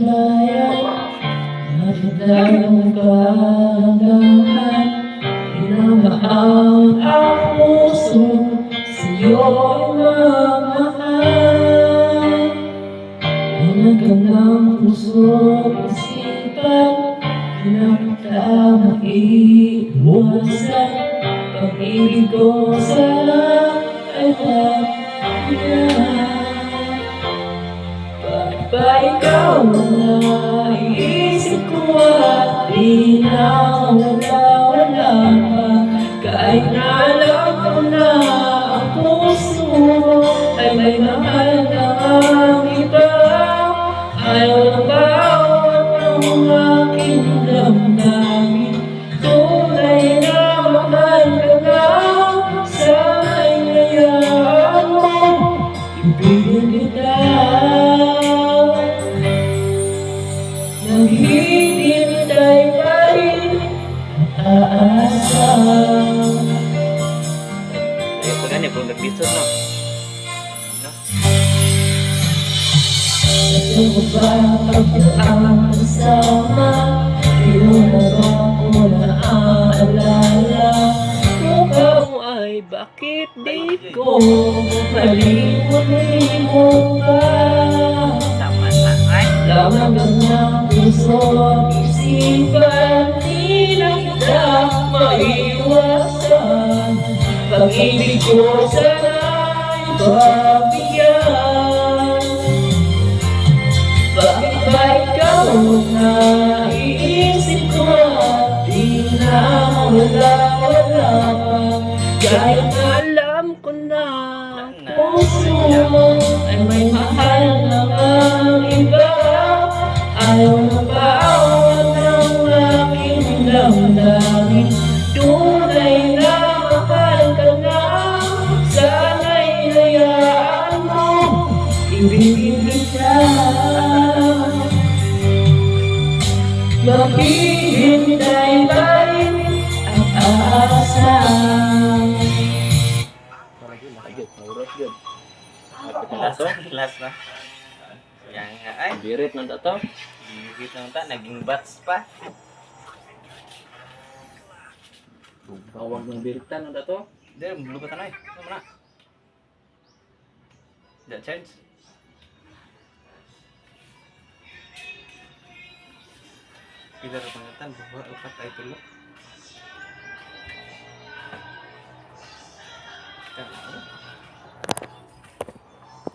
daya, natitayong kagandahan, tinamahang ang puso, sa'yo'y mamahal. Ang magandang puso't isipan, di na kita maiiwasan. Pag-ibig ko sa kanya. Bakit ba ikaw ang naiisip ko at di na wala pa? Kahit na alam ko na ang puso mo ay may mahal na ang iba. Ayaw na bawat ng aking damdamin, tunay na mahal ka na. Sana'y hayaan mo, ibigin kita. Naghihintay pa rin ang aasa. Ay, pagani po nagbiso no. No? Sa'yo ko ba pagkaan kasama? Iyong ko na aalala. Mukha mo ay bakit di ko malimulimot pa? Sama na ay. Lamang ng puso at isipan, di na kita maiwasan. Pag-ibig ko sana'y babigyan. Bakit ba ikaw ang naiisip ko at di na wala pa? Kahit na alam ko na puso mo ay may mahal na ang iba. Ayaw na bawat ng aking damdamin, tunay na mahal ka na. Sana'y hayaan mo, ibigin kita. Maghihintay pa rin ang aasa. Ayun, maurot yun. Last na, last na. Yang nga ay. Birit na dato. Binigit ng ta, naging bats pa. Bawag ng biritan na dato. Hindi, lubat na eh. Ano na? Tidak change. Kita rin pangatan, buha, upat ay tulog.